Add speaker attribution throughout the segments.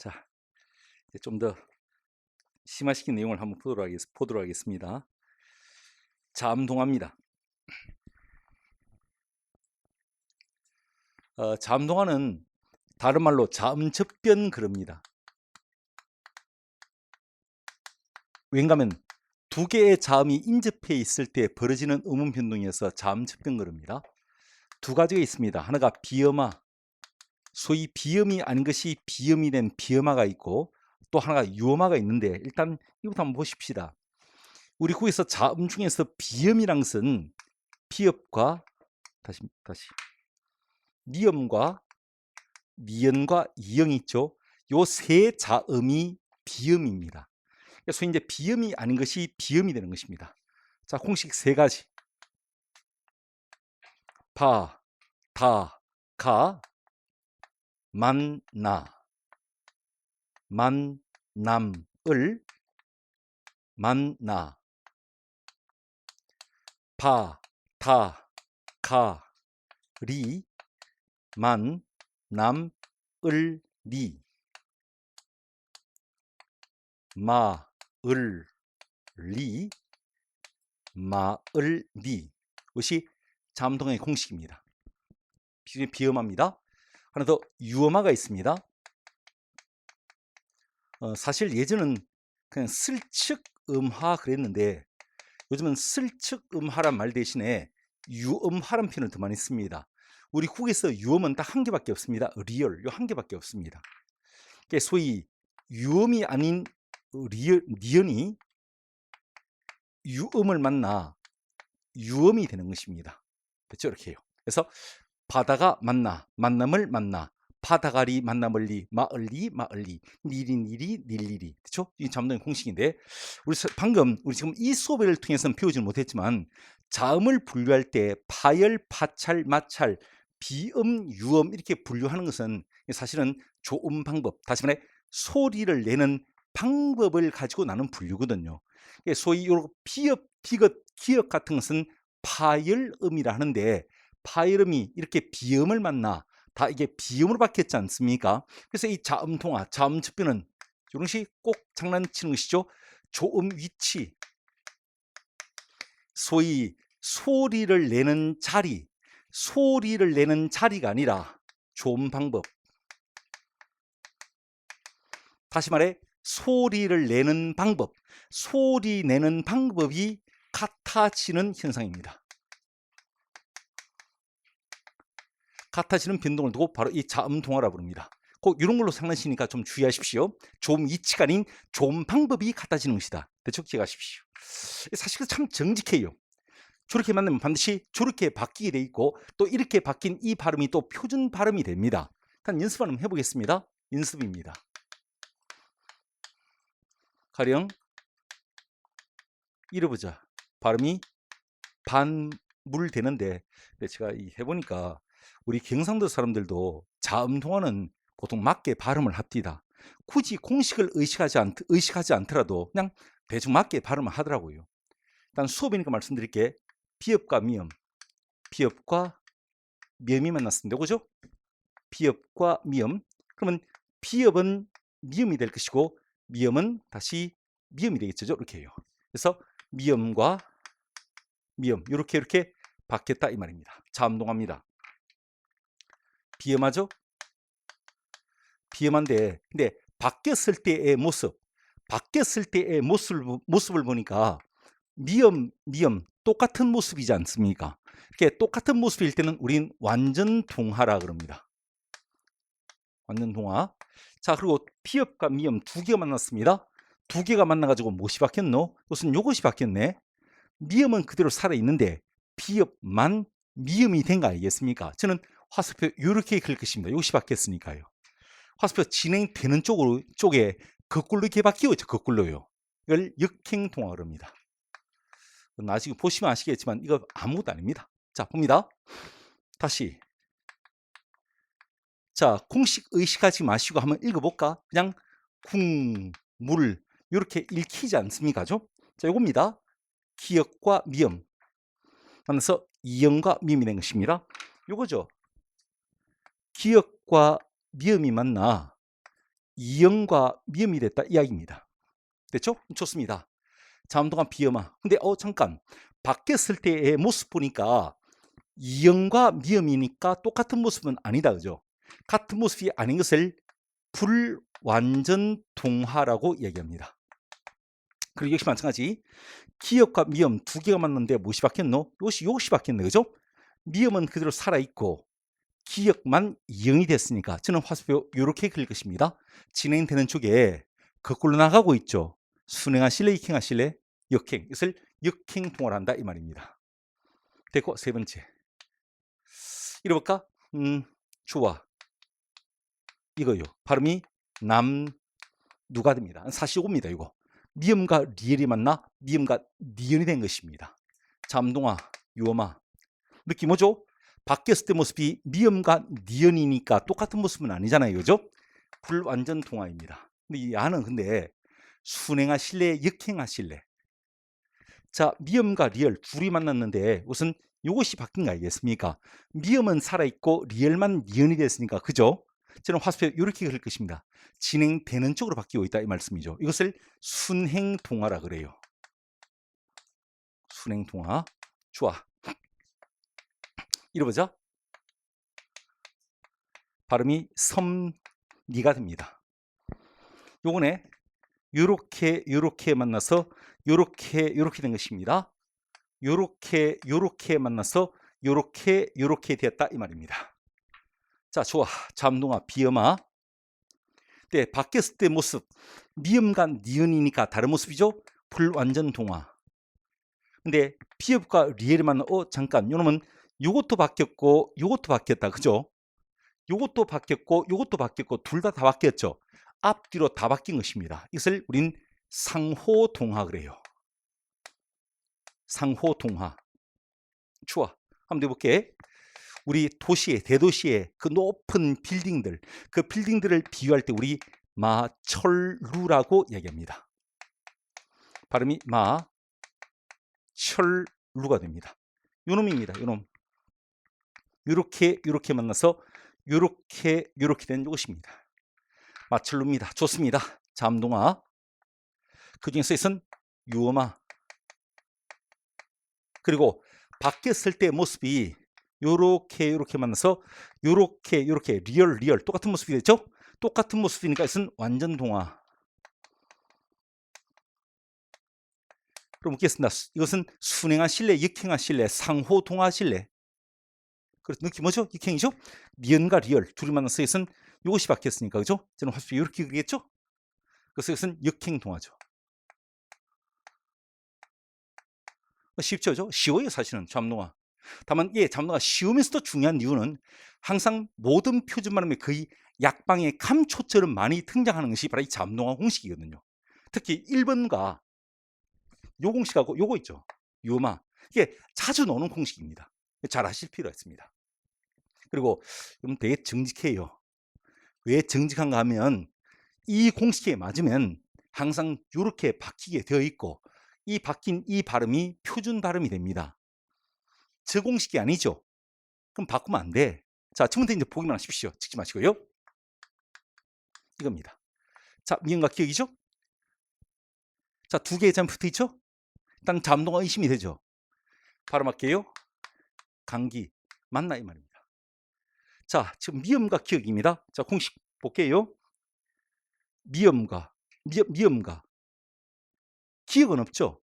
Speaker 1: 자, 이제 좀 더 심화시킨 내용을 한번 보도록 하겠습니다. 자음동화입니다. 자음동화는 다른 말로 자음접변 그럽니다. 왜냐하면 두 개의 자음이 인접해 있을 때 벌어지는 음운 변동이어서 자음접변 그럽니다. 두 가지가 있습니다. 하나가 비음화, 소위 비음이 아닌 것이 비음이 된 비음화가 있고, 또 하나가 유음화가 있는데, 일단 이부터 한번 보십시다. 우리 국에서 자음 중에서 비음이란 것은 비읍과 다시 미음과 미연과 이영이 있죠. 요 세 자음이 비음입니다. 그래서 이제 비음이 아닌 것이 비음이 되는 것입니다. 자, 공식 세 가지. 바, 다, 가, 만나, 만남을, 만나, 바, 다, 가, 리, 만, 남, 을, 리, 마, 을, 리, 마을, 리. 이것이 자음동화의 공식입니다. 비음화입니다. 하나 더 유음화가 있습니다. 사실 예전은 그냥 슬측음화 그랬는데 요즘은 슬측음화란 말 대신에 유음화란 표현을 더 많이 씁니다. 우리 국에서 유음은 딱 한 개밖에 없습니다. 리얼, 요 한 개밖에 없습니다. 소위 유음이 아닌 리언이 유음을 만나 유음이 되는 것입니다. 그렇죠? 이렇게 해요. 그래서 바다가 만나, 만남을 만나, 바다가리 만남을리, 마을리, 마을리, 니리니리, 닐리리. 그렇죠? 이 자음동의 공식인데 우리 지금 이 수업을 통해서는 배우지는 못했지만 자음을 분류할 때 파열, 파찰, 마찰, 비음, 유음 이렇게 분류하는 것은 사실은 조음 방법, 다시 말해 소리를 내는 방법을 가지고 나눈 분류거든요. 소위 요 피읍, 디귿, 기역 같은 것은 파열음이라 하는데 파열음이 이렇게 비음을 만나 다 이게 비음으로 바뀌었지 않습니까? 그래서 이 자음동화, 자음접변은 이런 식이 꼭 장난치는 것이죠. 조음 위치, 소위 소리를 내는 자리, 소리를 내는 자리가 아니라 조음 방법. 다시 말해 소리를 내는 방법, 소리 내는 방법이 같아지는 현상입니다. 같아지는 변동을 두고 바로 이 자음동화라고 부릅니다. 꼭 이런 걸로 장난치니까 좀 주의하십시오. 조음 위치가 아닌 조음 방법이 같아지는 것이다. 대충 기억하십시오. 사실 참 정직해요. 저렇게 만나면 반드시 저렇게 바뀌게 돼 있고 또 이렇게 바뀐 이 발음이 또 표준 발음이 됩니다. 일단 연습 한번 해보겠습니다. 연습입니다. 가령 이러보자. 발음이 반물되는데 제가 해보니까 우리 경상도 사람들도 자음동화는 보통 맞게 발음을 합디다. 굳이 공식을 의식하지 않더라도 그냥 대충 맞게 발음을 하더라고요. 일단 수업이니까 말씀드릴게. 비읍과 미음, 비읍과 미음이 만났습니다. 그죠? 비읍과 미음. 그러면 비읍은 미음이 될 것이고 미음은 다시 미음이 되겠죠. 이렇게 해요. 그래서 미음과 미음 이렇게 바뀌었다 이 말입니다. 자음동화입니다. 비음하죠? 비음한데 근데 바뀌었을 때의 모습을 보니까 미음 똑같은 모습이지 않습니까? 이렇게 똑같은 모습일 때는 우린 완전 동화라 그럽니다. 완전 동화. 자, 그리고 비읍과 미음 두 개가 만났습니다. 두 개가 만나가지고 무엇이 바뀌었노? 무슨 요것이 바뀌었네. 미음은 그대로 살아있는데 비읍만 미음이 된 거 아니겠습니까? 저는 화살표 이렇게 그릴 것입니다. 이것이 바뀌었으니까요. 화살표 진행되는 쪽에 거꾸로 이렇게 바뀌고 있죠. 거꾸로요. 이걸 역행동화 그럽니다. 나중에 보시면 아시겠지만 이거 아무것도 아닙니다. 자, 봅니다. 다시. 자, 공식 의식하지 마시고 한번 읽어볼까? 그냥 물 이렇게 읽히지 않습니까? 자, 요겁니다. 기역과 미음 하면서 이음과 미음이 된 것입니다. 요거죠. 기역과 미음이 만나 이형과 미음이 됐다 이야기입니다. 됐죠? 좋습니다. 잠동아 비음아. 근데 잠깐 바뀌었을 때의 모습 보니까 이형과 미음이니까 똑같은 모습은 아니다. 그죠? 같은 모습이 아닌 것을 불완전동화라고 얘기합니다. 그리고 역시 마찬가지 기역과 미음 두 개가 맞는데 무엇이 바뀌었노? 이것이 바뀌었네. 그죠? 미음은 그대로 살아있고 기역만 이형이 됐으니까 저는 화살표 이렇게 그릴 것입니다. 진행되는 쪽에 거꾸로 나가고 있죠. 순행하실래 역행하실래? 역행. 이것을 역행동화를 한다 이 말입니다. 됐고 세 번째 읽어볼까? 좋아. 이거요. 발음이 누가 됩니다. 45입니다. 이거. 미음과 리을이 만나 미음과 니은이 된 것입니다. 잠동아, 유엄아. 느낌 뭐죠? 바뀌었을 때 모습이 미음과 니은이니까 똑같은 모습은 아니잖아요. 그죠? 불완전 동화입니다. 근데 이 야는 근데 순행하실래, 역행하실래? 자, 미음과 리을 둘이 만났는데 우선 이것이 바뀐 거 아니겠습니까? 미음은 살아있고 리을만 니은이 됐으니까 그죠? 저는 화살표 이렇게 그릴 것입니다. 진행되는 쪽으로 바뀌고 있다 이 말씀이죠. 이것을 순행동화라 그래요. 순행동화. 좋아. 읽어보자. 발음이 섬니가 됩니다. 요번에 요렇게 만나서 요렇게 된 것입니다. 요렇게 만나서 요렇게 되었다 이 말입니다. 자, 좋아. 잠동아 비음아. 네, 바뀌었을 때 모습 미음과 니은이니까 다른 모습이죠. 불완전 동화. 근데 비읍과 리을이 만나 잠깐 요놈은 요것도 바뀌었고 요것도 바뀌었다. 그죠? 요것도 바뀌었고 요것도 바뀌었고 둘 다 바뀌었죠. 앞뒤로 다 바뀐 것입니다. 이것을 우린 상호동화 그래요. 상호동화. 좋아. 한번 해볼게. 우리 도시의 대도시의 그 높은 빌딩들, 그 빌딩들을 비유할 때 우리 마철루라고 얘기합니다. 발음이 마철루가 됩니다. 요놈입니다. 요놈. 요렇게 만나서 요렇게 된 것입니다. 마철루입니다. 좋습니다. 잠동아. 그 중에서 있은 유엄아. 그리고 바뀌었을 때 모습이 요렇게 만나서 요렇게 리얼 똑같은 모습이 됐죠? 똑같은 모습이니까 이것은 완전 동화. 그럼 묻겠습니다. 이것은 순행하실래, 역행하실래, 상호동화하실래? 그래서 느낌 뭐죠? 역행이죠? 니은과 리얼 둘이 만나서 이것은 이것이 바뀌었으니까 그죠? 저는 화살표 이렇게 그리겠죠? 그래서 이것은 역행동화죠. 쉽죠? 쉬워요 사실은 잠동화. 다만 잠동화 쉬우면서도 중요한 이유는 항상 모든 표준 발음에 거의 약방의 감초처럼 많이 등장하는 것이 바로 이 잠동화 공식이거든요. 특히 1번과 요 공식하고 요거 있죠. 요마. 이게 자주 나오는 공식입니다. 잘 아실 필요가 있습니다. 그리고 되게 정직해요. 왜 정직한가 하면 이 공식에 맞으면 항상 이렇게 바뀌게 되어 있고 이 바뀐 이 발음이 표준 발음이 됩니다. 저 공식이 아니죠. 그럼 바꾸면 안 돼. 자, 지금부터 이제 보기만 하십시오. 찍지 마시고요. 이겁니다. 자, 미음과 기억이죠? 자, 두 개의 점 붙어 있죠? 일단 잠동화 의심이 되죠. 발음할게요. 감기 맞나 이 말입니다. 자, 지금 미음과 기억입니다. 자, 공식 볼게요. 미음과 기억은 없죠.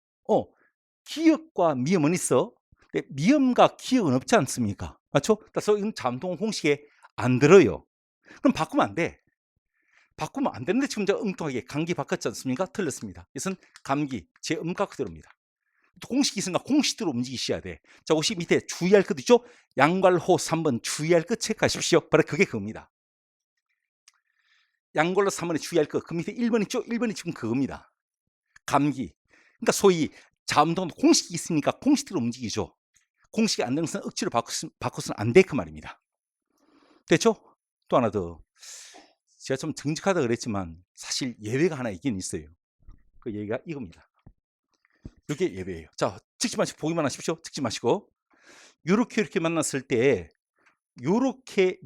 Speaker 1: 기억과 미음은 있어. 근데 미음과 기억은 없지 않습니까? 맞죠? 그래서 이건 잠동 공식에 안 들어요. 그럼 바꾸면 안 돼. 바꾸면 안 되는데 지금 제가 엉뚱하게 감기 바꿨지 않습니까? 틀렸습니다. 이것은 감기 제 음각 그대로입니다. 공식이 있으니까 공식대로 움직이셔야 돼. 자, 혹시 밑에 주의할 것 있죠? 양괄호 3번 주의할 것 체크하십시오. 바로 그게 그겁니다. 양괄호 3번에 주의할 것. 그 밑에 1번 있죠? 1번이 지금 그겁니다. 감기. 그러니까 소위 잠동 공식이 있으니까 공식대로 움직이죠. 공식이 안 되는 것은 억지로 바꿔서는 안 돼 그 말입니다. 됐죠? 또 하나 더. 제가 좀 정직하다 그랬지만 사실 예외가 하나 있긴 있어요. 그 예외가 이겁니다. 이게 예외예요. 자, 찍지 마시고 보기만 하십시오. 찍지 마시고 요렇게 만났을 때 요렇게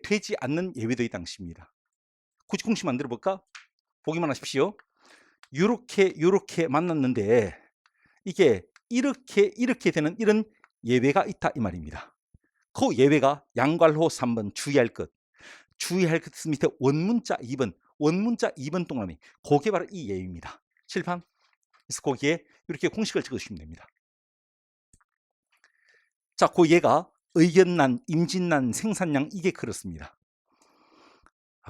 Speaker 1: 되지 않는 예외도 있다는 것입니다. 굳이 공식 만들어 볼까? 보기만 하십시오. 요렇게 만났는데 이게 이렇게 되는 이런 예외가 있다 이 말입니다. 그 예외가 양괄호 3번 주의할 것. 주의할 것 밑에 원문자 2번 동그라미. 그게 바로 이 예외입니다. 칠판. 그래서 거기에 이렇게 공식을 적으시면 됩니다. 자, 그 얘가 의견난, 임진난, 생산량 이게 그렇습니다.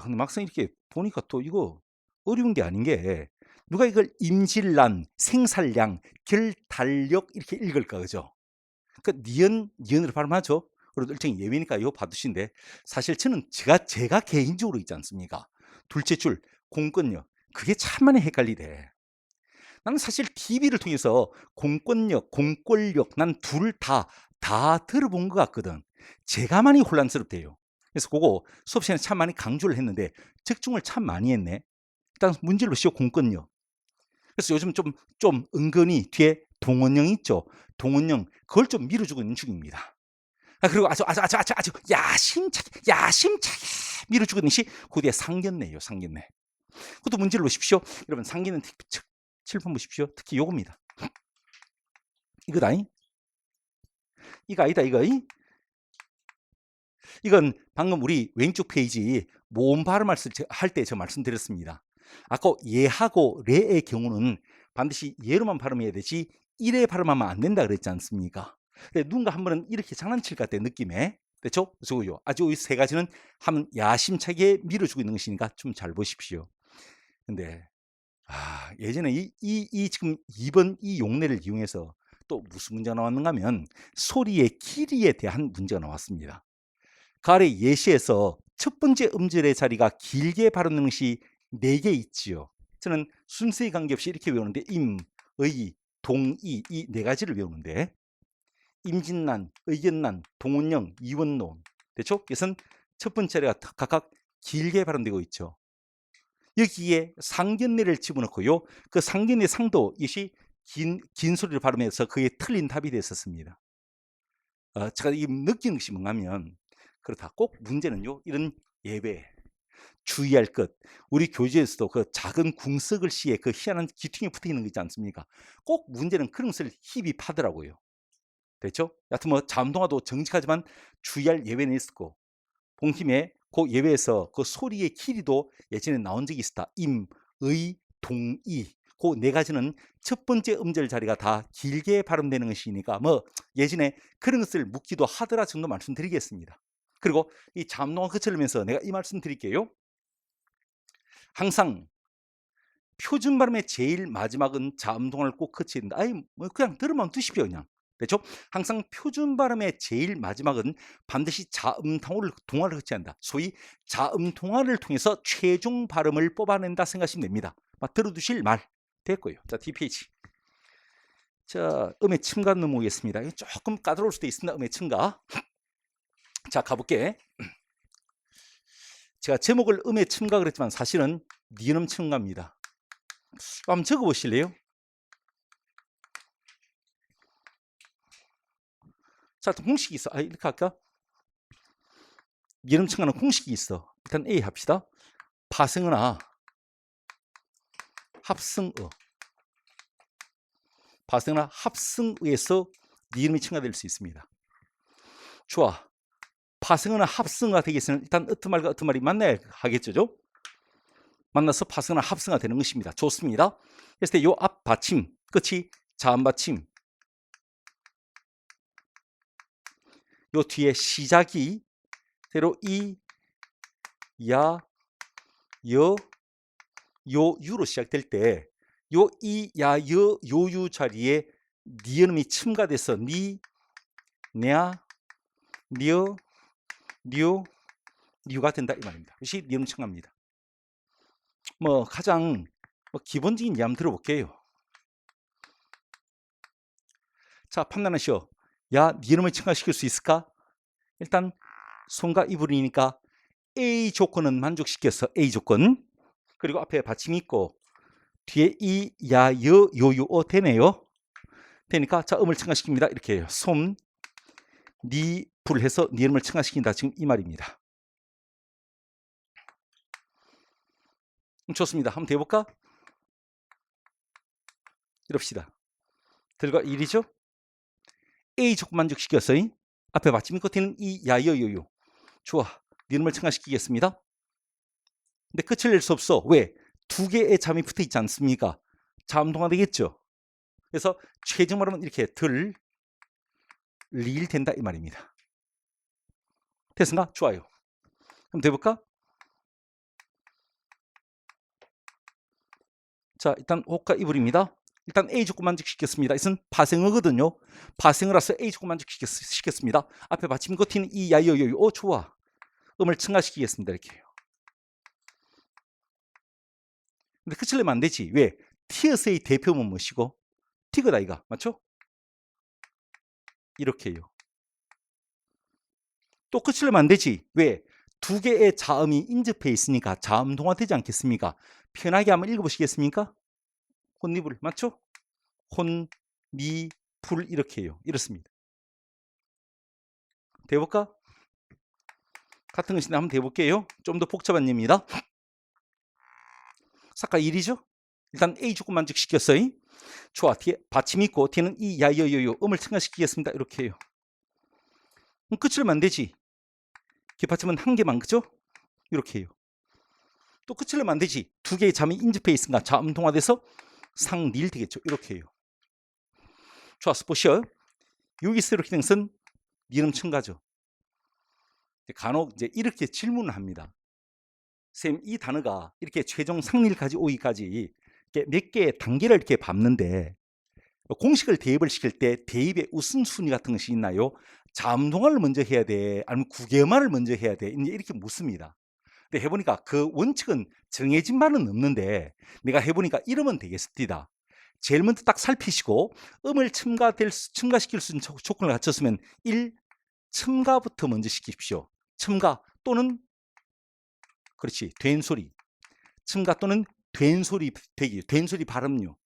Speaker 1: 근데 막상 이렇게 보니까 또 이거 어려운 게 아닌 게 누가 이걸 임질난, 생산량, 결달력 이렇게 읽을까 그죠? 그 니은으로 발음하죠. 그래도 일종의 예외니까 이거 봐두신데 사실 저는 제가 개인적으로 있지 않습니까? 둘째 줄 공권력 그게 참 많이 헷갈리대. 나는 사실 TV를 통해서 공권력, 공권력 난 둘 다 들어본 것 같거든. 제가 많이 혼란스럽대요. 그래서 그거 수업 시간에 참 많이 강조를 했는데 적중을 참 많이 했네. 일단 문질러 시오 공권력. 그래서 요즘 좀 은근히 뒤에 동원령 있죠. 동원령 그걸 좀 밀어주고 있는 중입니다. 그리고 아주 야심차게 밀어주고 있는 시 그 뒤에 상견례예요. 상견례. 그것도 문제를 보십시오. 여러분 상견례 칠판 보십시오. 특히 요겁니다. 이거다잉. 이거 아니다 이거. 이건 방금 우리 왼쪽 페이지 모음 발음할 때 저 말씀드렸습니다. 아까 예하고 레의 경우는 반드시 예로만 발음해야 되지 이래 발음하면 안 된다 그랬지 않습니까? 근데 누군가 한 번은 이렇게 장난칠 것 같아 느낌에. 그렇죠? 그래서 아주 이 세 가지는 한번 야심차게 밀어주고 있는 것이니까 좀 잘 보십시오. 근데 예전에 지금 2번 이 용례를 이용해서 또 무슨 문제가 나왔는가 하면 소리의 길이에 대한 문제가 나왔습니다. 그 아래 예시에서 첫 번째 음절의 자리가 길게 발음되는 것이 4개 있지요. 저는 순서에 관계없이 이렇게 외우는데 임, 의, 동, 이 4가지를 외우는데 임진난, 의견난, 동원령, 이원론 됐죠? 이것은 첫 번째 자리가 각각 길게 발음되고 있죠. 여기에 상견례를 집어넣고요. 그 상견례 상도 이것이 긴 소리를 발음해서 그게 틀린 답이 됐었습니다. 제가 이 느끼는 것이 뭔가 하면 그렇다. 꼭 문제는요. 이런 예외 주의할 것. 우리 교재에서도 그 작은 궁석을 시에 그 희한한 기퉁에 붙어 있는 거 있지 않습니까? 꼭 문제는 그런 것을 희비하더라고요. 됐죠? 여하튼 뭐 자음동화도 정직하지만 주의할 예외는 있었고 봉팀에 그 예외에서 그 소리의 길이도 예전에 나온 적이 있었다. 임, 의, 동, 이. 그 4가지는 첫 번째 음절 자리가 다 길게 발음되는 것이니까 뭐 예전에 그런 것을 묻기도 하더라 정도 말씀드리겠습니다. 그리고 이 자음동화 거치면서 내가 이 말씀 드릴게요. 항상 표준 발음의 제일 마지막은 자음동화를 꼭 거쳐야 된다. 뭐 그냥 들으면 두십시오 그냥. 그렇죠? 항상 표준 발음의 제일 마지막은 반드시 동화를 거쳐야 한다. 소위 자음동화를 통해서 최종 발음을 뽑아낸다 생각하시면 됩니다. 들어두실 말 됐고요. 자, DPH. 자, 음의 침가 넘어오겠습니다. 조금 까다로울 수도 있습니다. 음의 침가. 자, 가볼게. 제가 제목을 음의 침가 그랬지만 사실은 니은 침가입니다. 한번 적어보실래요? 자, 공식이 있어. 이렇게 할까? 니은 침가는 공식이 있어. 일단 A 합시다. 파생어나 합성어. 파생어나 합성어에서 니은이 첨가될 수 있습니다. 좋아. 파생어나 합성어가 되겠으면 일단 어떤 말과 어떤 말이 만나야 하겠죠? 만나서 파생어나 합성어가 되는 것입니다. 좋습니다. 그래서 이 앞 받침, 끝이 자음 받침. 요 뒤에 시작이 대로 이, 야, 여, 요, 유로 시작될 때 요 이, 야, 여, 요, 유 자리에 니은음이 첨가돼서 니, 냐, 려, 류, 류가 된다 이 말입니다. 이것이 니은 첨가입니다. 뭐 가장 기본적인 예 한번 들어볼게요. 자, 판단하시오. 야, 니은음을 첨가시킬 수 있을까? 일단 손과 이불이니까 A 조건은 만족시켜서 A 조건. 그리고 앞에 받침이 있고 뒤에 이, 야, 여, 요, 유, 어 되네요. 되니까 자, 음을 첨가시킵니다. 이렇게 해요. 솜, 니, 불 해서 니음을 첨가시킨다. 지금 이 말입니다. 좋습니다. 한번 더 해볼까? 이럽시다. 들과 일이죠? A 조건 만족시켰어. 앞에 받침 있고 뒤는 이 야여요요. 좋아. 니름을 첨가시키겠습니다. 근데 끝을 낼 수 없어. 왜? 두 개의 잠이 붙어 있지 않습니까? 잠동화 되겠죠. 그래서 최종 말하면 이렇게 들, 릴 된다 이 말입니다. 됐습니까? 좋아요. 그럼 돼볼까? 자, 일단 호가 이불입니다. 일단 A 조건 만족시켰습니다. 이것은 파생어거든요. 파생어라서 A 조건 만족시켰습니다. 앞에 받침 거티는 이 야여여요. 좋아. 음을 첨가시키겠습니다. 이렇게 해요. 근데 끝을 내면 안 되지. 왜? T에서의 대표문 뭐시고? T거다 이가. 맞죠? 이렇게 해요. 또 끝을 내면 안 되지. 왜? 두 개의 자음이 인접해 있으니까 자음 동화되지 않겠습니까? 편하게 한번 읽어보시겠습니까? 혼니불 맞죠? 혼, 미, 불 이렇게 해요. 이렇습니다. 돼볼까? 같은 것인데 한번 돼볼게요. 좀 더 복잡한 예입니다. 사카 1이죠? 일단 A 조건 만족시켰어요. 좋아. 뒤에 받침 있고 뒤에는 이 야여여요. 음을 첨가시키겠습니다. 이렇게 해요. 그럼 끝을 내면 안 되지. 뒷받침은 한 개만 그죠? 이렇게 해요. 또 끝을 내면 안 되지. 두 개의 잠이 인접해 있으니까 자음 동화돼서 상닐 되겠죠. 이렇게 해요. 좋았어. 보시오. 여기서 이렇게 된 것은 니름 첨가죠. 간혹 이제 이렇게 질문을 합니다. 선생님, 이 단어가 이렇게 최종 상릴까지 오기까지 몇 개의 단계를 이렇게 밟는데 공식을 대입을 시킬 때 대입의 우선순위 같은 것이 있나요? 자음동화를 먼저 해야 돼? 아니면 구개말을 먼저 해야 돼? 이렇게 묻습니다. 근데 해보니까 그 원칙은 정해진 바는 없는데 내가 해보니까 이러면 되겠습니다. 제일 먼저 딱 살피시고 음을 첨가시킬 수 있는 조건을 갖췄으면 1. 첨가부터 먼저 시키십시오. 첨가 또는 그렇지 된소리. 첨가 또는 된소리 대기. 된소리 발음요.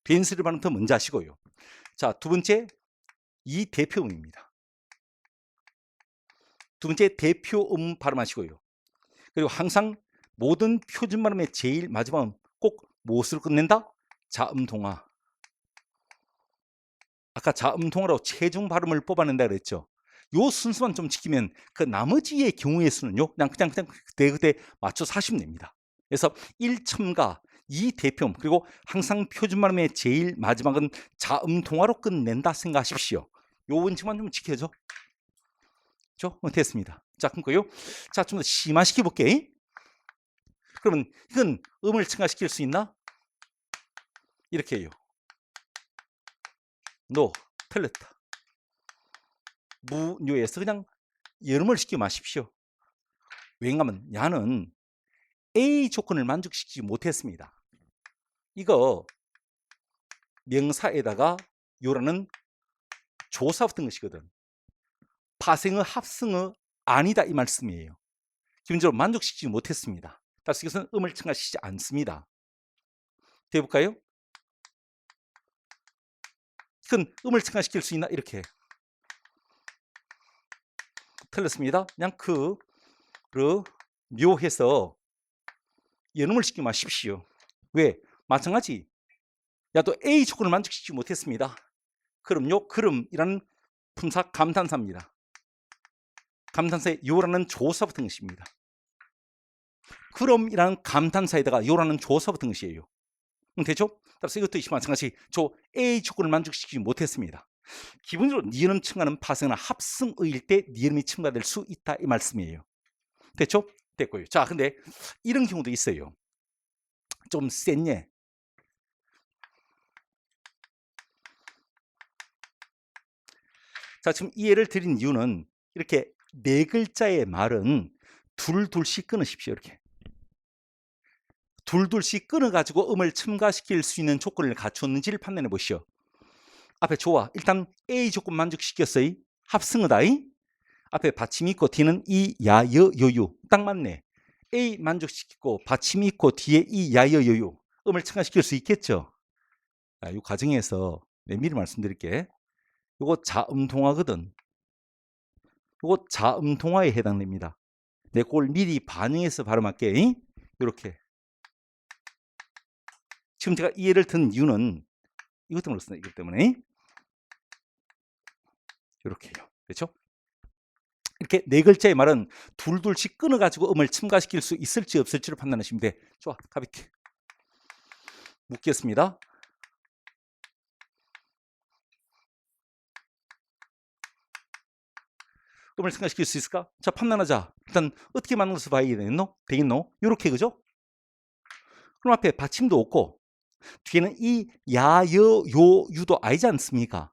Speaker 1: 된소리 발음부터 먼저 하시고요. 자, 두 번째 이 대표음입니다. 두 번째 대표음 발음하시고요. 그리고 항상 모든 표준 발음의 제일 마지막은 꼭 무엇으로 끝낸다? 자음동화. 아까 자음동화로 최종 발음을 뽑아낸다 그랬죠. 요 순서만 좀 지키면 그 나머지의 경우의 수는요. 그냥 그때 맞춰서 하시면 됩니다. 그래서 1첨가, 2 대표음, 그리고 항상 표준 발음의 제일 마지막은 자음동화로 끝낸다 생각하십시오. 요 원칙만 좀 지켜줘. 됐습니다. 자, 그럼요. 자, 좀 더 심화시켜 볼게. 그러면 이건 음을 첨가시킬 수 있나? 이렇게 해요. 노, 틀렸다. 무료에서 그냥 여름을 시켜 마십시오. 왜냐하면 야는 A 조건을 만족시키지 못했습니다. 이거 명사에다가 요라는 조사 붙은 것이거든. 파생어, 합성어 아니다 이 말씀이에요. 기본적으로 만족시키지 못했습니다. 따라서 이것은 음을 첨가시키지 않습니다. 돼볼까요? 이건 음을 첨가시킬 수 있나? 이렇게. 틀렸습니다. 그냥 묘해서 연음을 시키지 마십시오. 왜? 마찬가지. 야, 또 A 조건을 만족시키지 못했습니다. 그럼요, 그럼이라는 품사 감탄사입니다. 감탄사에 요라는 조사 붙은 것입니다. 그럼이라는 감탄사에다가 요라는 조사 붙은 것이에요. 되죠? 따라서 이것도 마찬가지. 저 A 조건을 만족시키지 못했습니다. 기본적으로 니은음 첨가는 파생이나 합성어일 때 니은음이 첨가될 수 있다 이 말씀이에요. 됐죠? 됐고요. 자, 근데 이런 경우도 있어요. 좀 센 예. 자, 지금 이 예를 드린 이유는 이렇게 네 글자의 말은 둘둘씩 끊으십시오. 이렇게 둘둘씩 끊어가지고 음을 첨가시킬 수 있는 조건을 갖췄는지를 판단해 보시오. 앞에 좋아. 일단 A 조건 만족시켰어요. 합성어다이. 앞에 받침이 있고 뒤는 이, 야, 여, 요요. 딱 맞네. A 만족시키고 받침이 있고 뒤에 이, 야, 여, 요요. 음을 첨가시킬 수 있겠죠. 이 과정에서 미리 말씀드릴게. 이거 자음동화거든. 이거 자음동화에 해당됩니다. 내 그걸 미리 반영해서 발음할게. 이렇게. 지금 제가 이 예를 든 이유는 이것 때문에 그렇습니다. 이것 때문에 이렇게요. 그렇죠? 이렇게 네 글자의 말은 둘둘씩 끊어가지고 음을 첨가시킬 수 있을지 없을지를 판단하시면 돼. 좋아, 가볍게 묻겠습니다. 음을 첨가시킬 수 있을까? 자, 판단하자. 일단 어떻게 만들어서 봐야 되겠노? 이렇게, 그죠? 그럼 앞에 받침도 없고 뒤에는 이 야, 여, 요, 유도 아니지 않습니까?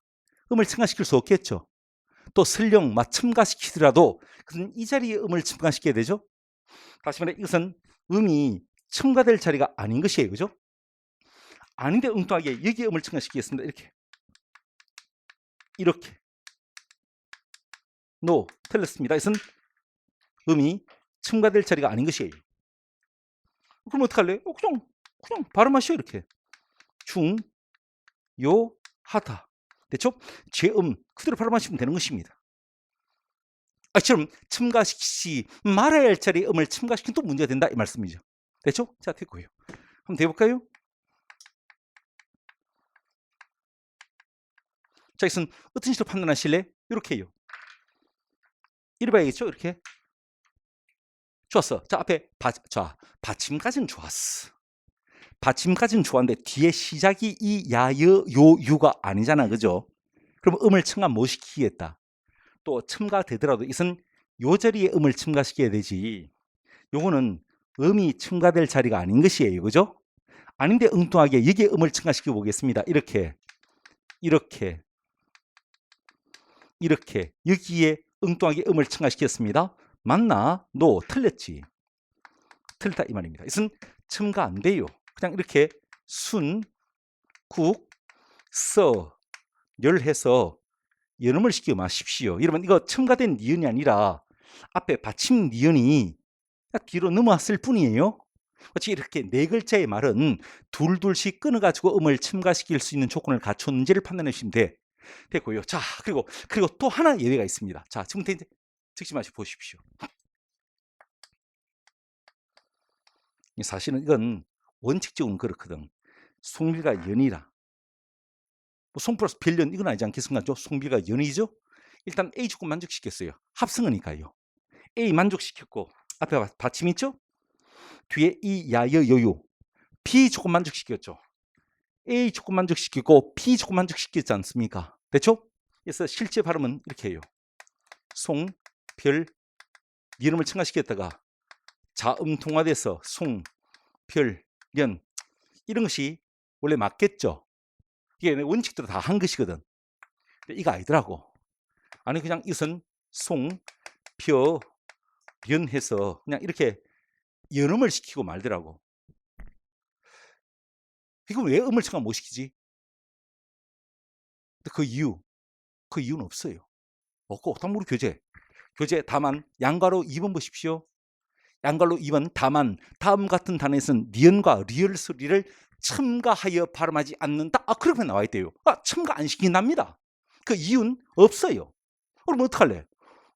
Speaker 1: 음을 첨가시킬 수 없겠죠. 또 설령 첨가시키더라도 그것은 이 자리에 음을 첨가시켜야 되죠. 다시 말해 이것은 음이 첨가될 자리가 아닌 것이에요. 그죠? 아닌데 엉뚱하게 여기에 음을 첨가시키겠습니다. 이렇게 노, 틀렸습니다. 이것은 음이 첨가될 자리가 아닌 것이에요. 그럼 어떡할래? 그냥 발음하시오. 이렇게 중, 요, 하다. 됐죠? 제음 그대로 발음하시면 되는 것입니다. 아처럼 첨가시키지 말아야 할 자리에 음을 첨가시키면 또 문제가 된다 이 말씀이죠. 됐죠? 자, 됐고요. 한번 해볼까요? 자, 이것은 어떤 식으로 판단하실래? 이렇게 해요. 이래 봐야겠죠? 이렇게. 좋았어. 자, 앞에 받침까지는 좋았어. 받침까지는 좋았는데 뒤에 시작이 이 야, 여, 요, 유가 아니잖아. 그죠? 그럼 음을 첨가 못 시키겠다. 또 첨가되더라도 이것은 요 자리에 음을 첨가시켜야 되지. 요거는 음이 첨가될 자리가 아닌 것이에요. 그죠? 아닌데 엉뚱하게 여기에 음을 첨가시켜 보겠습니다. 이렇게 여기에 엉뚱하게 음을 첨가시켰습니다. 맞나? 노, 틀렸지. 틀렸다 이 말입니다. 이것은 첨가 안 돼요. 그냥 이렇게 순, 국, 서, 열 해서 연음을 시켜 마십시오. 여러분 이거 첨가된 니은이 아니라 앞에 받침 니은이 뒤로 넘어왔을 뿐이에요. 그렇지 이렇게 네 글자의 말은 둘둘씩 끊어가지고 음을 첨가시킬 수 있는 조건을 갖췄는지를 판단해 주시면 됐고요. 자, 그리고 또 하나 예외가 있습니다. 자, 지금부터 이제 적지 마시고 보십시오. 사실은 이건 원칙적으로 그렇거든. 송비가 연이라. 뭐 송 플러스 별연 이건 아니지 않겠습니까? 송비가 연이죠. 일단 A 조건 만족시켰어요. 합성어니까요. A 만족시켰고 앞에 받침 있죠? 뒤에 이 야여 여요 B 조건 만족시켰죠. A 조건 만족시키고 B 조건 만족시켰지 않습니까? 됐죠? 그래서 실제 발음은 이렇게 해요. 송, 별, 이름을 첨가시켰다가 자음 통화돼서 송, 별, 연 이런 것이 원래 맞겠죠? 이게 원칙대로 다 한 것이거든. 근데 이거 아니더라고. 아니 그냥 이것은 송, 벼, 연해서 그냥 이렇게 연음을 시키고 말더라고. 이거 왜 음을 첨가 못 시키지? 그 이유는 없어요. 없고 당무리 교재 다만 양가로 2번 보십시오. 양가로 2번 다만 다음 같은 단어에서는 니은과 리을 소리를 첨가하여 발음하지 않는다. 그렇게 나와 있대요. 첨가 안 시킨답니다. 그 이유는 없어요. 그럼 어떡할래?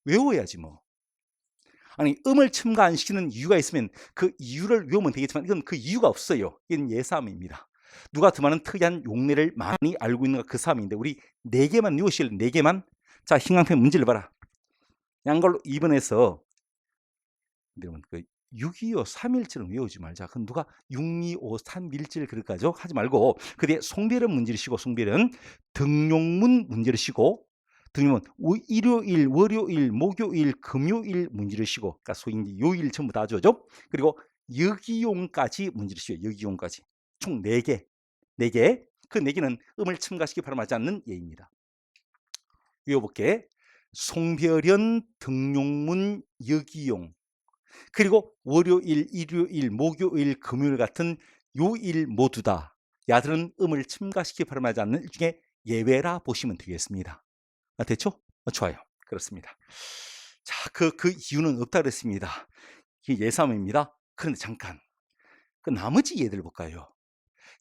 Speaker 1: 외워야지 뭐. 아니 음을 첨가 안 시키는 이유가 있으면 그 이유를 외우면 되겠지만 이건 그 이유가 없어요. 이건 예사함입니다. 누가 더 많은 특이한 용례를 많이 알고 있는가 그 사람인데 우리 4개만 외우실래? 4개만? 자, hin강편 문제를 봐라. 양걸로 2번에서 여러분 그 625, 3일절은 외우지 말자. 그건 누가 625, 3일절 그럴까죠? 하지 말고 그 뒤에 송별은 문제를 쉬고 송별은 등용문 문제를 쉬고 등용문 일요일, 월요일, 목요일, 금요일 문제를 쉬고 그러니까 소위 요일 전부 다 줘죠. 그리고 여기용까지 문제를 쉬어요. 여기용까지 총 4개. 4개. 그 4개는 음을 첨가시키 발음하지 않는 예입니다. 외워볼게. 송별연, 등용문, 여기용 그리고 월요일, 일요일, 목요일, 금요일 같은 요일 모두 다 야들은 음을 첨가시키 발음하지 않는 일종의 예외라 보시면 되겠습니다. 됐죠? 좋아요. 그렇습니다. 자, 그 이유는 없다 그랬습니다. 이게 예삼입니다. 그런데 잠깐 그 나머지 예들 볼까요?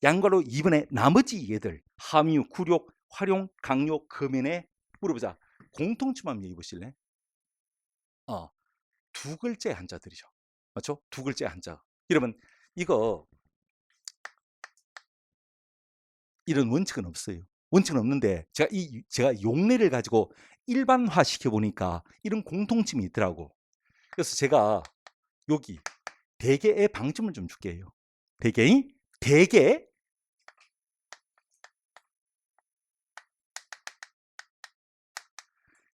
Speaker 1: 양가로 2번에 나머지 예들 함유, 구욕, 활용, 강요, 금연에 물어보자. 공통점만 얘기해 보실래? 두 글자의 한자들이죠. 맞죠? 두 글자의 한자. 여러분 이거 이런 원칙은 없어요. 원칙은 없는데 제가 용례를 가지고 일반화 시켜 보니까 이런 공통점이 있더라고. 그래서 제가 여기 대개의 방점을 좀 줄게요. 대개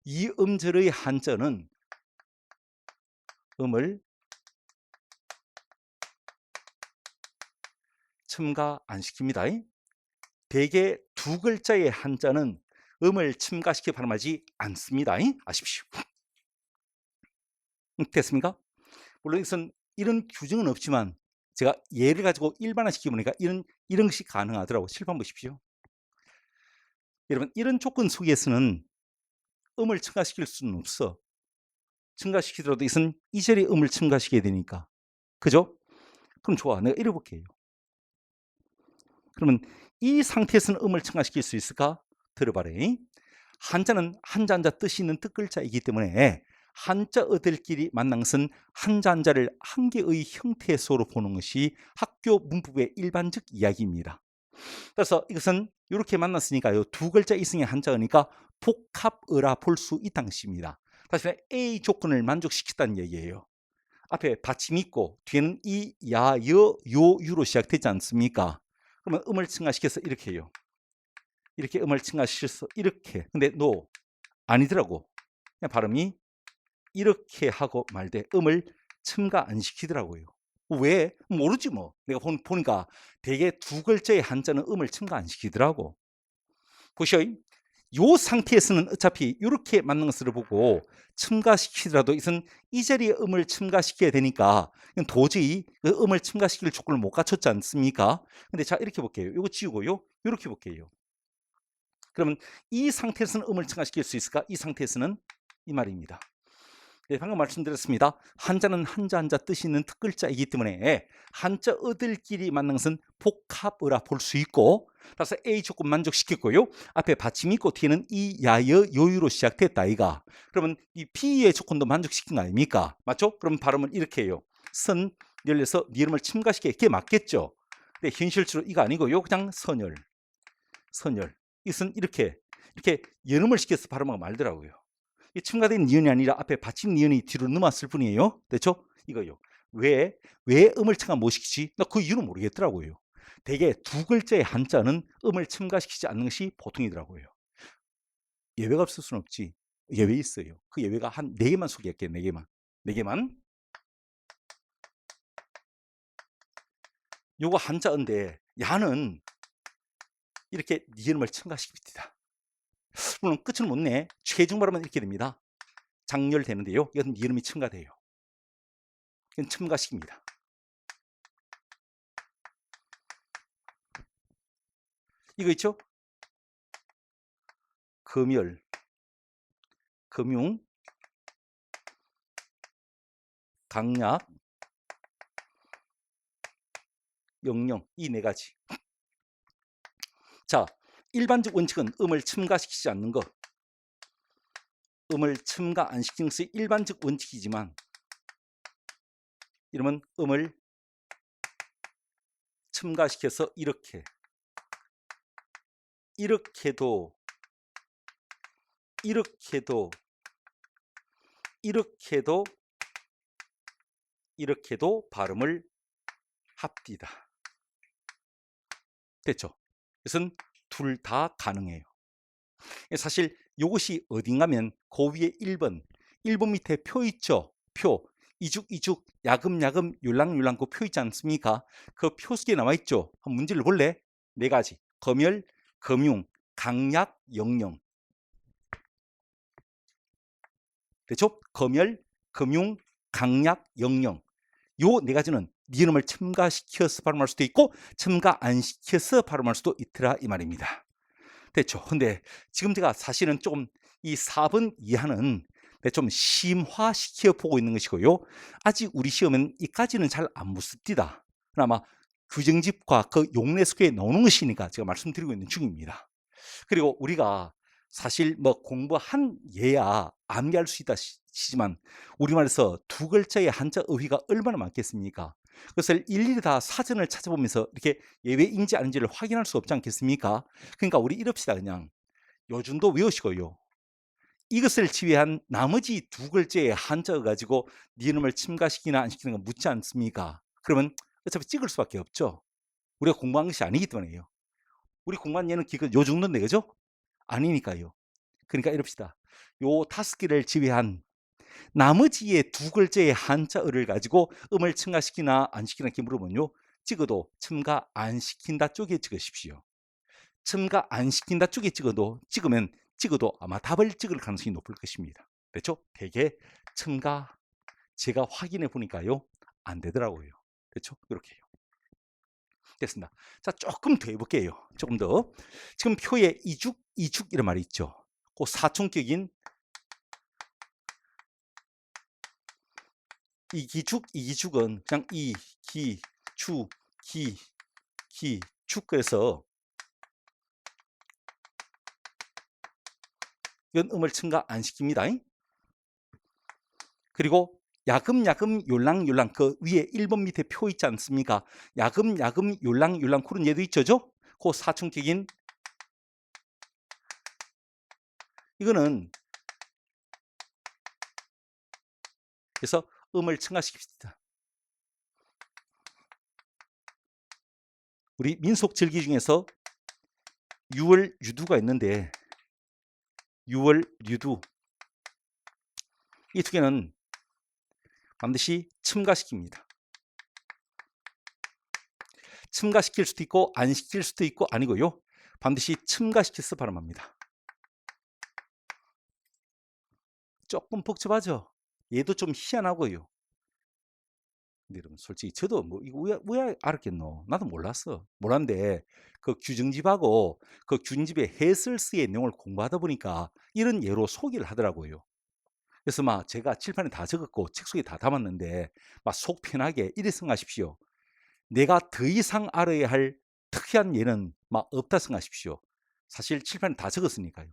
Speaker 1: 이 음절의 한자는 음을 첨가 안 시킵니다. 대개 두 글자의 한자는 음을 첨가시켜 발음하지 않습니다. 아십시오. 됐습니까? 물론 이것은 이런 규정은 없지만 제가 예를 가지고 일반화시켜 보니까 이런 것이 가능하더라고. 칠판 보십시오. 여러분, 이런 조건 속에서는 음을 첨가시킬 수는 없어. 첨가시키더라도 이것은 이 자리에 음을 첨가시켜야 되니까. 그죠? 그럼 좋아. 내가 이래볼게요. 그러면 이 상태에서는 음을 첨가시킬 수 있을까? 들어봐래. 한자는 한자 뜻이 있는 뜻글자이기 때문에 한자 어들끼리 만난 것은 한자를 한 개의 형태소로 보는 것이 학교 문법의 일반적 이야기입니다. 그래서 이것은 이렇게 만났으니까요. 두 글자 이상의 한자니까 복합어라 볼 수 있다는 것입니다. 다시 말해 A 조건을 만족시켰다는 얘기예요. 앞에 받침이 있고 뒤에는 이, 야, 여, 요, 유로 시작되지 않습니까? 그러면 음을 첨가시켜서 이렇게 해요. 이렇게 음을 첨가시켜서 이렇게. 근데 no, 아니더라고. 그냥 발음이 이렇게 하고 말되 음을 첨가 안 시키더라고요. 왜? 모르지 뭐. 내가 보니까 대개 두 글자의 한자는 음을 첨가 안 시키더라고. 보셔. 요 상태에서는 어차피 이렇게 맞는 것을 보고 첨가시키더라도 이것은 이 자리에 음을 첨가시켜야 되니까 도저히 그 음을 첨가시킬 조건을 못 갖췄지 않습니까? 근데 자, 이렇게 볼게요. 이거 지우고요. 이렇게 볼게요. 그러면 이 상태에서는 음을 첨가시킬 수 있을까? 이 상태에서는 이 말입니다. 네, 방금 말씀드렸습니다. 한자는 한자 뜻이 있는 특글자이기 때문에 한자 어들끼리 만난 것은 복합어라 볼 수 있고, 따라서 A 조건 만족시켰고요. 앞에 받침이 있고 뒤에는 이, 야, 여, 요유로 시작됐다 이가. 그러면 이 B의 조건도 만족시킨 거 아닙니까? 맞죠? 그럼 발음을 이렇게 해요. 선 열려서 니음을 첨가시켜. 그게 맞겠죠? 근데 현실적으로 이거 아니고요. 그냥 선열. 이것은 이렇게 연음을 시켜서 발음하고 말더라고요. 이 첨가된 니은이 아니라 앞에 받침 니은이 뒤로 넘어왔을 뿐이에요. 됐죠? 이거요. 왜 음을 첨가 못 시키지? 나 그 이유는 모르겠더라고요. 대개 두 글자의 한자는 음을 첨가시키지 않는 것이 보통이더라고요. 예외가 없을 수는 없지. 예외 있어요. 그 예외가 한 4개만 소개할게요. 4개만. 요거 한자인데 야는 이렇게 니은을 첨가시킵니다. 물론 끝은 못 내. 최종 발음은 이렇게 됩니다. 장렬되는데요. 이건 이름이 첨가돼요. 이건 첨가식입니다. 이거 있죠? 금열, 금융, 강약, 영영, 이 4가지. 자, 일반적 원칙은 음을 첨가시키지 않는 것. 음을 첨가 안 시키는 것이 일반적 원칙이지만 이러면 음을 첨가시켜서 이렇게도 발음을 합디다. 됐죠? 이것은 둘 다 가능해요. 사실 이것이 어딘가면 그 위에 1번 밑에 표 있죠? 표. 이죽, 야금, 율랑 그 표 있지 않습니까? 그 표 속에 나와 있죠? 한번 문제를 볼래? 4가지. 검열, 금융, 강약, 영영. 됐죠? 검열, 금융, 강약, 영영. 요 4가지는 니음을 첨가시켜서 발음할 수도 있고 첨가 안 시켜서 발음할 수도 있더라 이 말입니다. 됐죠? 근데 지금 제가 사실은 조금 이 4번 이하는 좀 심화시켜 보고 있는 것이고요. 아직 우리 시험은 이까지는 잘 안 묻습니다. 아마 규정집과 그 용례 속에 나오는 것이니까 제가 말씀드리고 있는 중입니다. 그리고 우리가 사실 뭐 공부한 예야 암기할 수 있다 치지만 우리말에서 두 글자의 한자 어휘가 얼마나 많겠습니까? 그것을 일일이 다 사전을 찾아보면서 이렇게 예외인지 아닌지를 확인할 수 없지 않겠습니까? 그러니까 우리 이럽시다. 그냥 요즘도 외우시고요. 이것을 지휘한 나머지 두 글자의 한자어 가지고 니은을 침가시키나 안 시키는 건 묻지 않습니까? 그러면 어차피 찍을 수밖에 없죠. 우리가 공부한 것이 아니기 때문에요. 우리 공부한 예는 요 정도인데 그죠? 아니니까요. 그러니까 이럽시다. 요 5개를 지휘한 나머지의 두 글자의 한자어를 가지고 음을 첨가시키나 안 시키나 이렇게 물어보면요. 찍어도 첨가 안 시킨다 쪽에 찍으십시오. 첨가 안 시킨다 쪽에 찍어도 아마 답을 찍을 가능성이 높을 것입니다. 그렇죠? 되게 첨가 제가 확인해 보니까요. 안 되더라고요. 그렇죠? 이렇게 해요. 됐습니다. 자, 조금 더 해볼게요. 조금 더. 지금 표에 이죽 이런 말이 있죠. 그 사촌격인 이기죽은 그냥 기죽 그래서 이건 음을 첨가 안 시킵니다. 그리고 야금 욜랑 그 위에 1번 밑에 표 있지 않습니까? 야금 욜랑 그런 예도 있죠. 그 사촌격인 이거는 그래서 음을 첨가시킵시다. 우리 민속 절기 중에서 유월 유두가 있는데 유월 유두 이 두 개는 반드시 첨가시킵니다. 첨가시킬 수도 있고 안 시킬 수도 있고 아니고요. 반드시 첨가시켜서 발음합니다. 조금 복잡하죠. 얘도 좀 희한하고요. 근데 여러분 솔직히 저도 뭐 이거 왜 알았겠노? 나도 몰랐는데 그 규정집하고 그 규정집의 해설서의 내용을 공부하다 보니까 이런 예로 소개를 하더라고요. 그래서 막 제가 칠판에 다 적었고 책 속에 다 담았는데 막 속 편하게 이래 생각하십시오. 내가 더 이상 알아야 할 특이한 예는 막 없다 생각하십시오. 사실 칠판에 다 적었으니까요.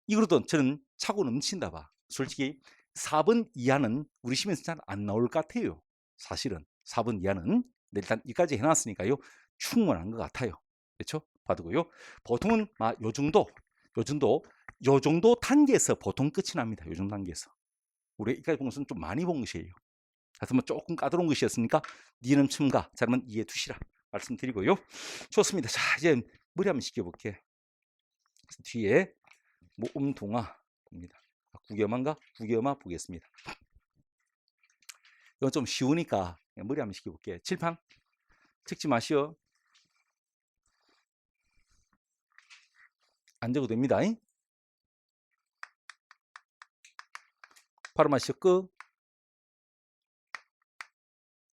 Speaker 1: 이거로도 저는 차고 넘친다 봐. 솔직히 4번 이하는 우리 시험에서 잘 안 나올 것 같아요. 사실은 4번 이하는 일단 여기까지 해놨으니까요. 충분한 것 같아요. 그렇죠? 받고요. 보통은 요 정도 단계에서 보통 끝이 납니다. 요 정도 단계에서. 우리 여기까지 본 것은 좀 많이 본 것이에요. 하여튼 뭐 조금 까다로운 것이었으니까 니은 첨가 잘하면 이해해 두시라 말씀드리고요. 좋습니다. 자, 이제 머리 한번 식혀볼게. 뒤에 모음동화 봅니다. 구겸아 보겠습니다. 이건 좀 쉬우니까 머리 한번 식혀볼게. 칠판 찍지 마시오. 안 적어도 됩니다. 발음하시오. 끝.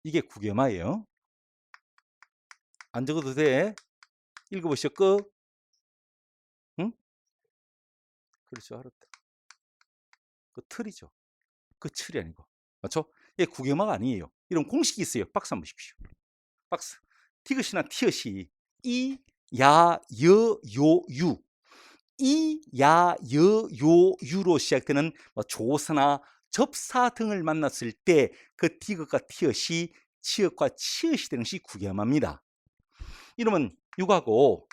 Speaker 1: 이게 구겸아예요. 안 적어도 돼. 읽어보시오. 끝. 응? 그렇죠. 알았다. 그 틀이죠. 그 틀이 아니고. 맞죠? 이게 구겸아가 아니에요. 이런 공식이 있어요. 박스 한번 보십시오. 박스. 티귿이나 티엇이 이, 야, 여, 요, 유. 이, 야, 여, 요, 유로 시작되는 조사나 접사 등을 만났을 때 그 티귿과 티엇이 치읓과 치읓이 되는 것이 구겸아입니다. 이러면 유가고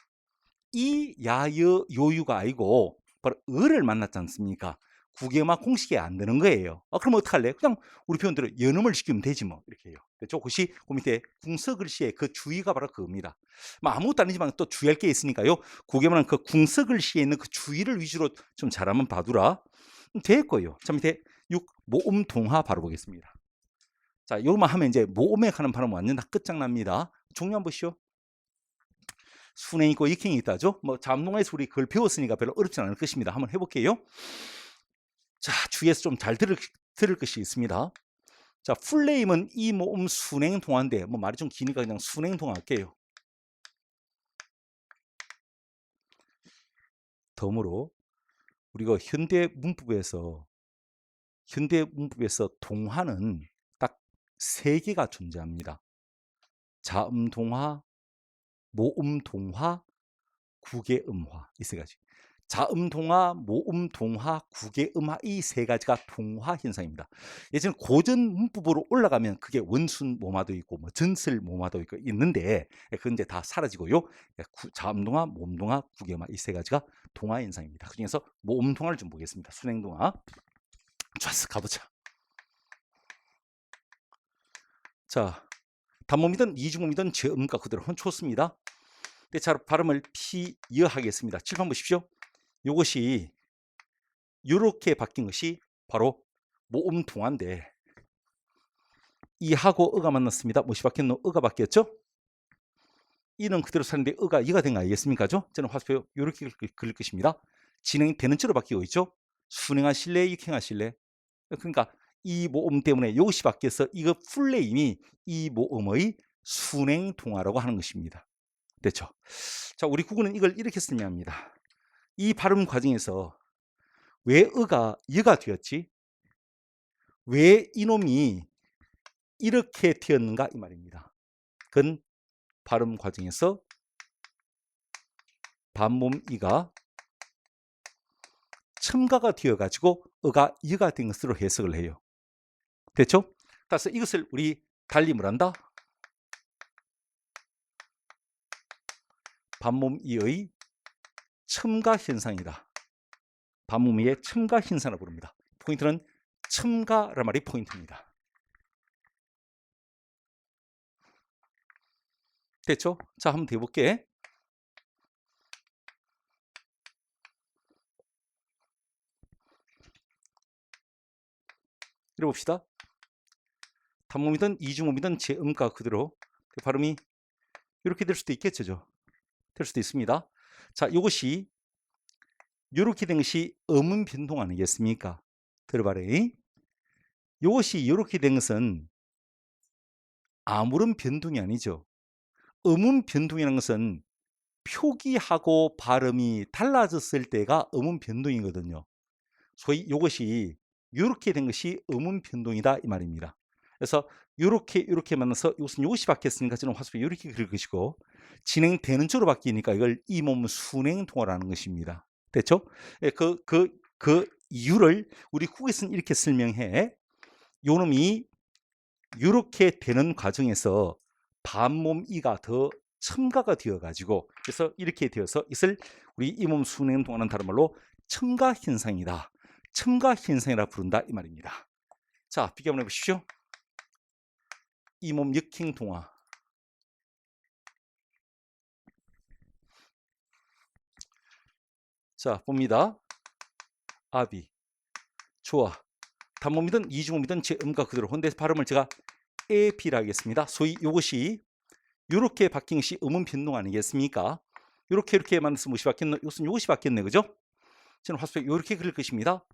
Speaker 1: 이, 야, 여, 요, 유가 아니고 바로 을을 만났지 않습니까? 구겸아 공식이 안 되는 거예요. 그럼 어떡할래? 그냥 우리 표현대로 연음을 시키면 되지 뭐 이렇게 해요. 그렇죠? 그것이 그 밑에 궁서글씨의 그 주의가 바로 그겁니다. 뭐 아무것도 아니지만 또 주의할 게 있으니까요. 구겸아는 그 궁서글씨에 있는 그 주의를 위주로 좀 잘하면 봐두라. 됐고요. 자 밑에 6 모음 동화 바로 보겠습니다. 자 요것만 하면 이제 모음에 가는 발음 완전 다 끝장납니다. 종류 한번 보시오. 순행 있고 익행이 있다죠. 뭐 잠동에서 우리 그걸 배웠으니까 별로 어렵지 않을 것입니다. 한번 해볼게요. 자, 주위에서 좀 잘 들을 것이 있습니다. 자, 풀네임은 이 모음 순행 동화인데 뭐 말이 좀 기니까 그냥 순행 동화 할게요. 덤으로 우리가 현대 문법에서 동화는 딱 3개가 존재합니다. 자음 동화, 모음 동화, 구개음화 이 3가지. 자음동화, 모음동화, 구개음화 이 세 가지가 동화 현상입니다. 예전 고전 문법으로 올라가면 그게 원순 모마도 있고 뭐 전설 모마도 있고 있는데 그건 이제 다 사라지고요. 자음동화, 모음동화, 구개음화 이 세 가지가 동화 현상입니다. 그중에서 모음동화를 좀 보겠습니다. 순행동화. 좋았어, 가보자. 자, 단모음이든 이중음이든 제 음과 그대로 좋습니다. 근데 자, 발음을 피여 하겠습니다. 칠판 보십시오. 이것이 이렇게 바뀐 것이 바로 모음동화인데 이하고 어가 만났습니다. 무엇이 바뀌었노? 어가 바뀌었죠? 이는 그대로 사는데 어가 이가 된 거 아니겠습니까? 저는 화살표 이렇게 그릴 것입니다. 진행되는 쪽으로 바뀌고 있죠. 순행하실래? 익행하실래? 그러니까 이 모음 때문에 이것이 바뀌어서 이거 풀네임이 이 모음의 순행동화라고 하는 것입니다. 됐죠? 자, 우리 국어는 이걸 이렇게 설명합니다. 이 발음 과정에서 왜 어가 여가 되었지? 왜 이놈이 이렇게 되었는가 이 말입니다. 그건 발음 과정에서 반모음이가 첨가가 되어가지고 어가 여가 된 것으로 해석을 해요. 됐죠? 따라서 이것을 우리 달리 뭐란다? 반모음이의 첨가 현상이다. 반모음이의 첨가 현상을 부릅니다. 포인트는 첨가란 말이 포인트입니다. 됐죠? 자, 한번 더 해볼게. 읽어봅시다. 단모음이든 이중음이든 제 음가 그대로 발음이 이렇게 될 수도 있겠죠. 될 수도 있습니다. 자, 이것이 이렇게 된 것이 음운 변동 아니겠습니까? 들어봐래. 이것이 이렇게 된 것은 아무런 변동이 아니죠. 음운 변동이라는 것은 표기하고 발음이 달라졌을 때가 음운 변동이거든요. 소위 이것이 이렇게 된 것이 음운 변동이다 이 말입니다. 그래서 이렇게 만나서 이것이 바뀌었으니까 저는 화살표 이렇게 그릴 것이고 진행되는 쪽으로 바뀌니까 이걸 이 몸은 순행동화라는 것입니다. 됐죠? 그 이유를 우리 국에서는 이렇게 설명해. 요놈이 이렇게 되는 과정에서 반몸이가 더 첨가가 되어 가지고 그래서 이렇게 되어서 이것을 우리 이 몸 순행동화는 다른 말로 첨가 현상이다. 첨가 현상이라 부른다 이 말입니다. 자, 비교 한번 해보십시오. 이 몸 역행동화. 자, 봅니다. 아비. 좋아. 단모음이든 이중음이든 제 음과 그대로. 근데 발음을 제가 에비라 하겠습니다. 소위 이것이 이렇게 바뀐 것이 음운 변동 아니겠습니까? 이렇게 만들어서 무엇이 바뀌었노? 이것이 바뀌었네, 그죠? 저는 화살표 이렇게 그릴 것입니다.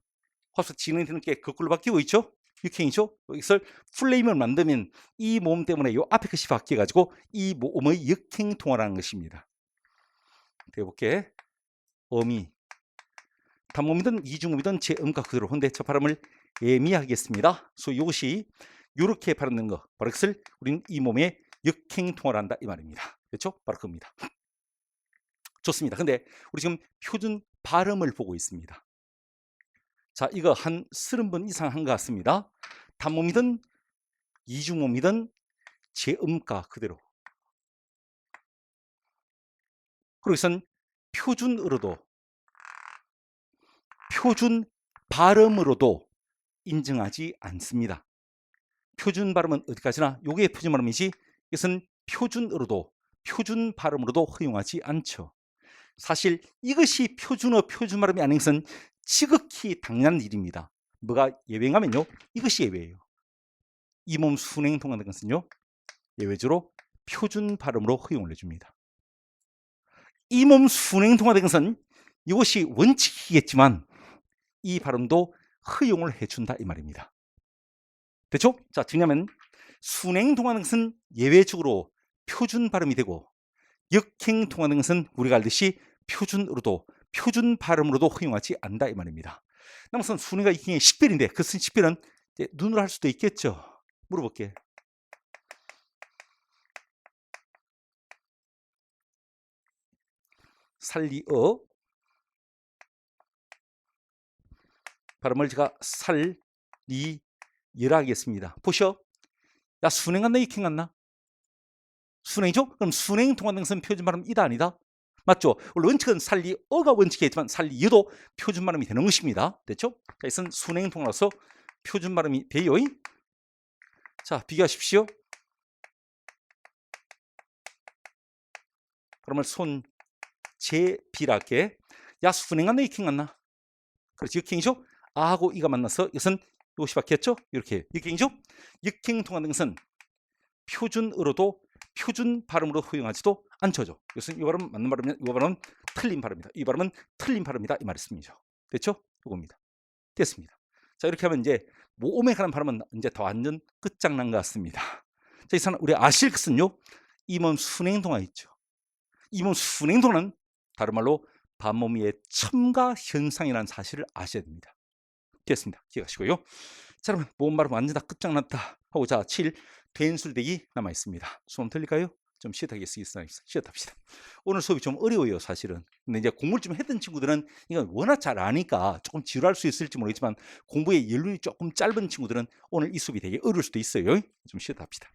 Speaker 1: 화살표 진행되는 게 거꾸로 바뀌고 있죠? 역행이죠? 이것을 플레임을 만들면 이 모음 때문에 이 앞에 것이 바뀌어가지고 이 모음의 역행동화라는 것입니다. 해볼게. 어미. 단모음이든 이중음이든 제 음과 그대로. 근데 저 발음을 애미하겠습니다. 그래서 이것이 이렇게 발음된 거. 바로 그것을 우리는 이 몸에 역행동화를 한다 이 말입니다. 그렇죠? 바로 그겁니다. 좋습니다. 근데 우리 지금 표준 발음을 보고 있습니다. 자, 이거 한 30번 이상 한 것 같습니다. 단모음이든 이중음이든 제 음가 그대로. 그리고 이것은 표준으로도 표준 발음으로도 인정하지 않습니다. 표준 발음은 어디까지나 요게 표준 발음이지 이것은 표준으로도 표준 발음으로도 허용하지 않죠. 사실 이것이 표준 발음이 아닌 것은 지극히 당연한 일입니다. 뭐가 예외인가면요. 이것이 예외예요. 이 몸 순행 동안 것은요. 예외적으로 표준 발음으로 허용을 해줍니다. 이 몸 순행 동화된 것은 이것이 원칙이겠지만 이 발음도 허용을 해준다 이 말입니다. 됐죠? 자, 왜냐하면 순행 동화는 것은 예외적으로 표준 발음이 되고 역행 동화는 것은 우리가 알듯이 표준으로도 표준 발음으로도 허용하지 않는다 이 말입니다. 남선 순행과 역행의 식별인데 그 식별은 눈으로 할 수도 있겠죠. 물어볼게. 살리어 발음을 제가 살리 여라 하겠습니다. 보셔. 야, 순행 같나 익행 같나? 순행이죠? 그럼 순행 통한등선 표준 발음 이다 아니다? 맞죠? 원래 원칙은 살리 어가 원칙이지만 살리 여도 표준 발음이 되는 것입니다. 됐죠? 자, 이것은 순행 통화로서 표준 발음이 돼요. 자, 비교하십시오. 그러면 손 제비라게 야, 순행 같나 익행 같나? 그렇지, 역행이죠? 아하고 이가 만나서 이것은 이것이 바뀌었죠? 이렇게 역행이죠? 역행 통한 등은 표준으로도 표준 발음으로 허용하지도 않죠. 이것은 이 발음 맞는 발음이냐, 이 발음은 틀린 발음이다. 이 발음은 틀린 발음이다. 이 말씀이죠. 됐죠? 이겁니다. 됐습니다. 자, 이렇게 하면 이제 모음에 관한 발음은 이제 더 완전 끝장난 것 같습니다. 자, 이상 우리 아실 것은요, 이몸 순행동화 있죠. 이몸 순행동화는 다른 말로 반모미의 첨가 현상이라는 사실을 아셔야 됩니다. 됐습니다. 기억하시고요. 자, 여러분 모음 발음 완전 다 끝장났다 하고 자 7 된술대기 남아 있습니다. 수업 들릴까요? 좀 쉬었다겠습니다. 쉬었답시다. 오늘 수업이 좀 어려워요, 사실은. 근데 이제 공부를 좀 했던 친구들은 이건 워낙 잘 아니까 조금 지루할 수 있을지 모르겠지만 공부에 연륜이 조금 짧은 친구들은 오늘 이 수업이 되게 어려울 수도 있어요. 좀 쉬었답시다.